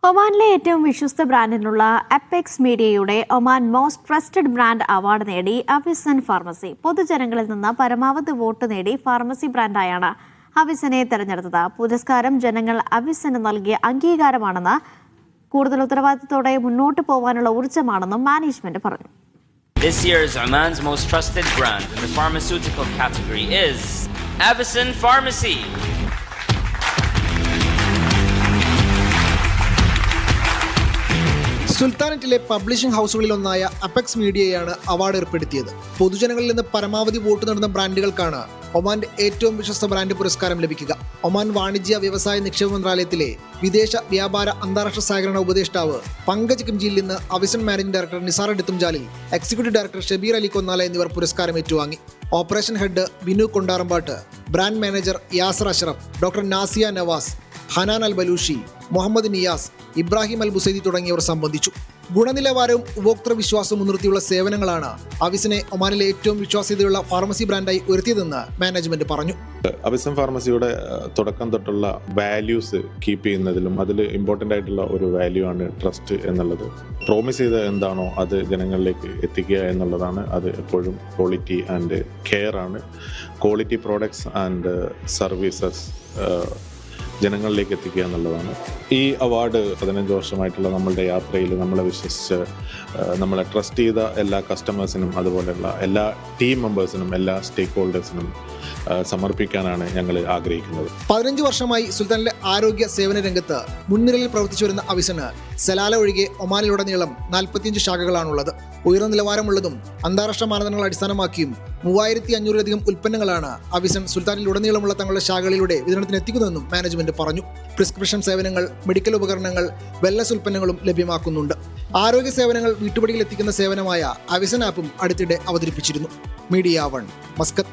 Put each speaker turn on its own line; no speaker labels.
ഒമാനിലെ ഏറ്റവും വിശ്വസ്ത ബ്രാൻഡിനുള്ള അപ്പെക്സ് മീഡിയയുടെ Oman most trusted brand award നേടി അവിസൻ ഫാർമസി. പൊതുജനങ്ങളിൽ നിന്ന് പരമാവധി വോട്ട് നേടി ഫാർമസി ബ്രാൻഡായാണ് അവിസനെ തെരഞ്ഞെടുത്തത്. പുരസ്കാരം ജനങ്ങൾ അവിസന് നൽകിയ അംഗീകാരമാണെന്ന്, കൂടുതൽ ഉത്തരവാദിത്തത്തോടെ മുന്നോട്ട് പോകാനുള്ള ഊർജ്ജമാണെന്നും മാനേജ്മെന്റ് പറഞ്ഞു.
This year's Oman's most trusted brand in the pharmaceutical category is Avicen Pharmacy.
സുൽത്താനറ്റിലെ പബ്ലിഷിംഗ് ഹൗസുകളിലൊന്നായ അപ്പെക്സ് മീഡിയയാണ് അവാർഡ് ഏർപ്പെടുത്തിയത്. പൊതുജനങ്ങളിൽ നിന്ന് പരമാവധി വോട്ട് നേടുന്ന ബ്രാൻഡുകൾക്കാണ് ഒമാന്റെ ഏറ്റവും വിശ്വസ്ത ബ്രാൻഡ് പുരസ്കാരം ലഭിക്കുക. ഒമാൻ വാണിജ്യ വ്യവസായ നിക്ഷേപ മന്ത്രാലയത്തിലെ വിദേശ വ്യാപാര അന്താരാഷ്ട്ര സഹകരണ ഉപദേഷ്ടാവ് പങ്കജ് കിംജിയിൽ നിന്ന് അവിസൻ മാനേജിംഗ് ഡയറക്ടർ നിസാർ എടുത്തുംജാലിൽ, എക്സിക്യൂട്ടീവ് ഡയറക്ടർ ഷബീർ അലി കൊന്നാല എന്നിവർ പുരസ്കാരം ഏറ്റുവാങ്ങി. Operation head Binu Kondarambatt, brand manager Yasar Ashraf, doctor Nazia Navas, Hanan Al Balushi, Muhammad Niyas, Ibrahim Al Busaidi തുടങ്ങിയവർ സംബന്ധിച്ചു. ഗുണനിലവാരവും ഉപഭോക്തൃ വിശ്വാസവും മുൻനിർത്തിയുള്ള സേവനങ്ങളാണ് അവിസനെ ഒമാനിലെ ഏറ്റവും വിശ്വാസ്യതയുള്ള ഫാർമസി ബ്രാൻഡായി ഉയർത്തിയതെന്ന് മാനേജ്മെന്റ് പറഞ്ഞു.
അവിസൻ ഫാർമസിയുടെ തുടക്കം തൊട്ടുള്ള വാല്യൂസ് കീപ്പ് ചെയ്യുന്നതിലും അതിൽ ഇമ്പോർട്ടൻ്റ് ആയിട്ടുള്ള ഒരു വാല്യൂ ആണ് ട്രസ്റ്റ് എന്നുള്ളത്. പ്രോമിസ് ചെയ്ത എന്താണോ അത് ജനങ്ങളിലേക്ക് എത്തിക്കുക എന്നുള്ളതാണ്. അത് എപ്പോഴും ക്വാളിറ്റി ആൻഡ് കെയർ ആണ്. ക്വാളിറ്റി പ്രോഡക്ട്സ് ആൻഡ് സർവീസസ് ജനങ്ങളിലേക്ക് എത്തിക്കുക എന്നുള്ളതാണ്. ഈ അവാർഡ് 15 വർഷമായിട്ടുള്ള നമ്മളുടെ യാത്രയിൽ നമ്മളെ വിശ്വസിച്ച് നമ്മളെ ട്രസ്റ്റ് ചെയ്ത എല്ലാ കസ്റ്റമേഴ്സിനും, അതുപോലെയുള്ള എല്ലാ ടീം മെമ്പേഴ്സിനും, എല്ലാ സ്റ്റേക്ക് ഹോൾഡേഴ്സിനും സമർപ്പിക്കാനാണ് ഞങ്ങൾ ആഗ്രഹിക്കുന്നത്.
15 വർഷമായി സുൽത്താനിലെ ആരോഗ്യ സേവന രംഗത്ത് മുൻനിരയിൽ പ്രവർത്തിച്ചു വരുന്ന അവിസന് സലാല ഒഴികെ ഒമാനിലുടനീളം 45 ശാഖകളാണുള്ളത്. ഉയർന്ന നിലവാരമുള്ളതും അന്താരാഷ്ട്ര മാനദണ്ഡങ്ങൾ അടിസ്ഥാനമാക്കിയും 3500-ലധികം ഉൽപ്പന്നങ്ങളാണ് അവിസൻ സുൽത്താനിലുടനീളമുള്ള തങ്ങളുടെ ശാഖകളിലൂടെ വിതരണത്തിന് എത്തിക്കുന്നതെന്നും മാനേജ്മെന്റ് പറഞ്ഞു. പ്രിസ്ക്രിപ്ഷൻ സേവനങ്ങൾ, മെഡിക്കൽ ഉപകരണങ്ങൾ, വെൽനസ് ഉൽപ്പന്നങ്ങളും ലഭ്യമാക്കുന്നുണ്ട്. ആരോഗ്യ സേവനങ്ങൾ വീട്ടുപടിയിൽ എത്തിക്കുന്ന സേവനമായ അവിസൻ ആപ്പും അടുത്തിടെ അവതരിപ്പിച്ചിരുന്നു. Media 1, Muscat.